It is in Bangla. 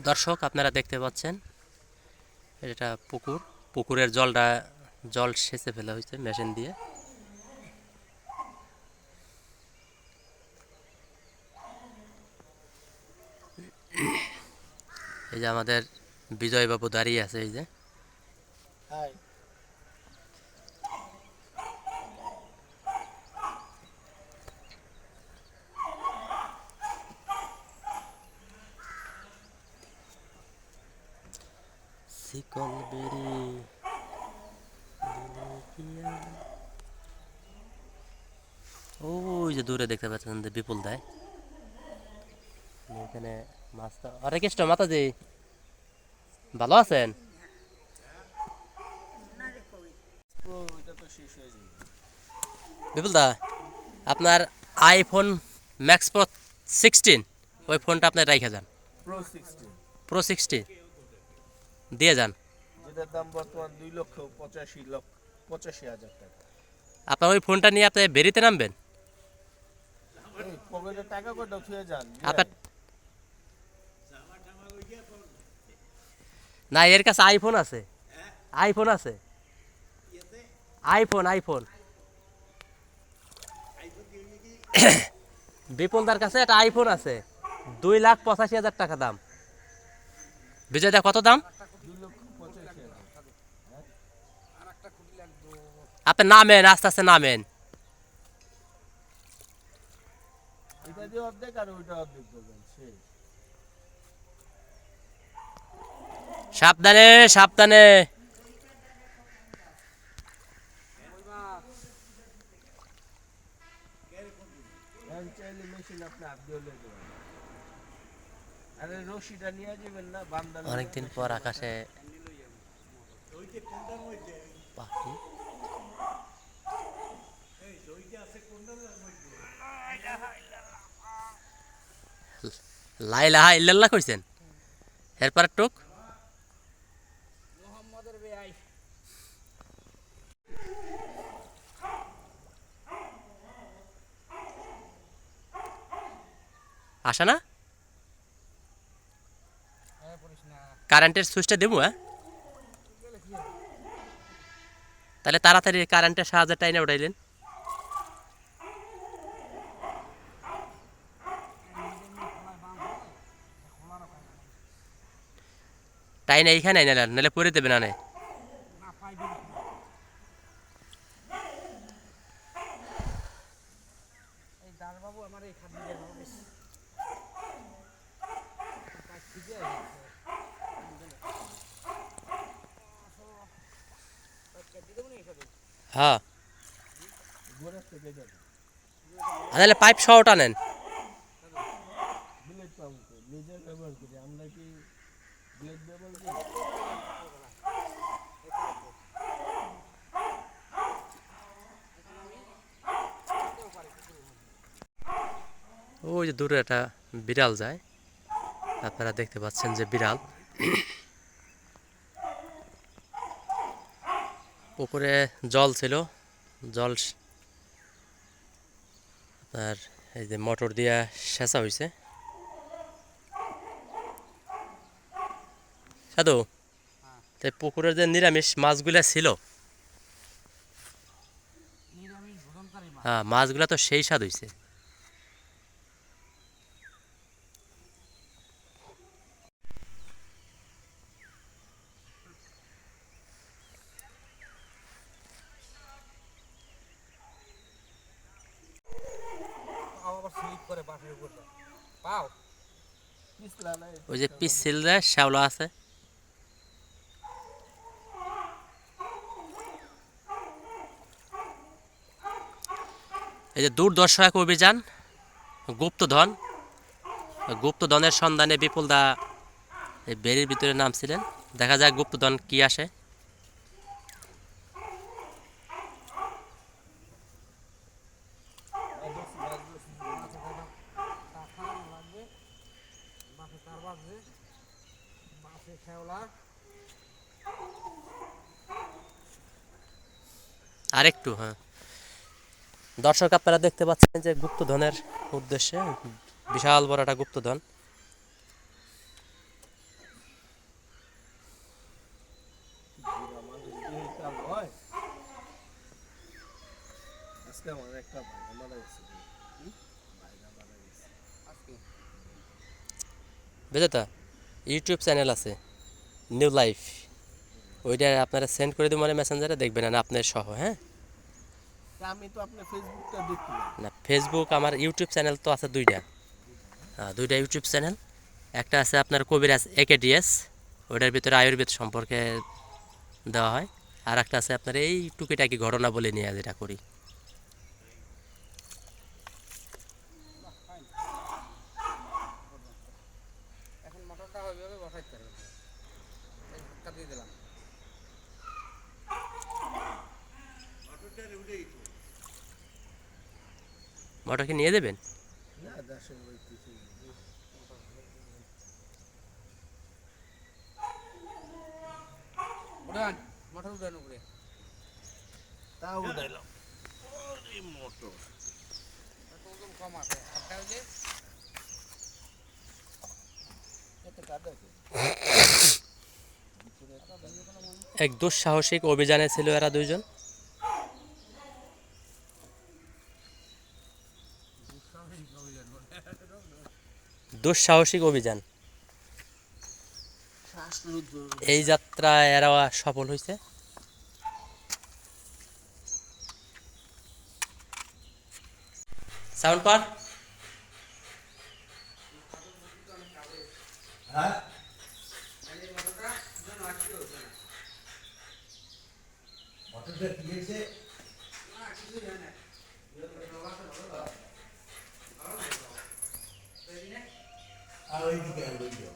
দর্শক আপনারা দেখতে পাচ্ছেন এটা পুকুর, পুকুরের জল সেচে ফেলা হয়েছে মেশিন দিয়ে। এই যে আমাদের বিজয়বাবু দাঁড়িয়ে আছে, এই যে শিকলবেরি ওই যে দূরে দেখতে পাচ্ছেন যে বিপুল দায় এখানে মাছটা। হরে কৃষ্ণ মাতাজি, ভালো আছেন? বিপুল দা, আপনার আইফোন ম্যাক্স প্রো 16 ওই ফোনটা আপনি রাইখা যান। প্রো 16 দিয়ে যান, যেটার দাম বর্তমান 2,85,85,000 টাকা। আপনার ওই ফোনটা নিয়ে আপনি বেরিতে নামবেন। এই পকেটে টাকা কয়টা থুয়ে যান আপনার না, এর কাছে আইফোন আছে, আইফোন আছে, আইফোন আইফোন বিপুলদার কাছে একটা আইফোন আছে, 2,85,000 টাকা দাম। বিজয়দা কত দাম? 2,85,000। আপনি নামেন, আস্তে আস্তে নামেন। এটা দিয়ে অর্ধেক আর ওইটা অর্ধেক করবেন শেষ। সাবধানে সাবধানে। চাইলে মেশিন আপনি হাত দিয়ে লয়ে যাবেন। আরে রশিটা নিয়ে যাবেন না, বান্দাল। অনেকদিন পর আকাশে পাখি। লাইলাহা ইল্লাল্লাহ কইছেন, এরপর টুক আসে না। কারেন্টের সুইচটা দেবো, হ্যাঁ তাহলে তাড়াতাড়ি কারেন্টের সাহায্যে টাইনে উঠাইলেন। টাইনে এইখানে নিলেন, নাহলে পরে দেবে না। হ্যাঁ, তাহলে পাইপ সহ টানেন। ব্লেড পাবো তো, নিজের ব্যবহার করি আমরা, কি ব্লেড ব্যবহার করি? ওই যে দূরে একটা বিড়াল যায়, আপনারা দেখতে পাচ্ছেন যে বিড়াল। পুকুরে জল ছিল, জল আপনার এই যে মোটর দিয়া সেচা হয়েছে। সাধু, তাই পুকুরের যে নিরামিষ মাছগুলা ছিল, হ্যাঁ মাছগুলা তো সেই স্বাদ হয়েছে। ওই যে পিচ্ছিল যে শ্যাওলা আছে, এই যে দূরদর্শ এক অভিযান গুপ্তধন, গুপ্তধনের সন্ধানে বিপুলদা এই বেরির ভিতরে নামছিলেন। দেখা যায় গুপ্তধন কি আসে। আরেকটু, হ্যাঁ দর্শক আপনারা দেখতে পাচ্ছেন যে গুপ্তধনের উদ্দেশ্যে বিশাল বড় একটা গুপ্তধন। বুড়া মানুষ দিয়ে কাম হয়। আজকে আমার একটা ভাইরা মারা গেছে। ভাইরা মারা গেছে। আজকে বুঝলে তো, ইউটিউব চ্যানেল আছে নিউ লাইফ, ওইটা আপনারা সেন্ড করে দিই মানে মেসেঞ্জারে, দেখবেন না আপনার সহ। হ্যাঁ, তা আমি তো আপনার ফেসবুকটা দেখি না। না ফেসবুক, আমার ইউটিউব চ্যানেল তো আছে দুইটা। হ্যাঁ, দুইটা ইউটিউব চ্যানেল। একটা আছে আপনার কবিরাজ AKDS, ওইটার ভিতরে আয়ুর্বেদ সম্পর্কে দেওয়া হয়। আর একটা আছে আপনার এই টুকিটাকি ঘটনা বলে নিয়ে যেটা করি। এখন মোটরটা ওইভাবে বসাইতে হবে। এই ধাক্কা দিয়ে দিলাম। মোটর কি নিয়ে দেবেন? না দেশের ওই কিছু উড়ান, মোটর উড়ান উপরে। তাও উঠাইলাম। ওরে মোটর। একটু ওজন কম আছে। একটা ওই যে কত কাটা আছে? এক দুঃসাহসিক অভিযানে ছিল এরা দুইজন। দুঃসাহসিক অভিযান, শ্বাসরুদ্ধ। এই যাত্রা এরা সফল হয়েছে। সাউন্ড পার। হ্যাঁ? মোটরটা কি হয়েছে? আর ওইদিকে আর ওইদিকে।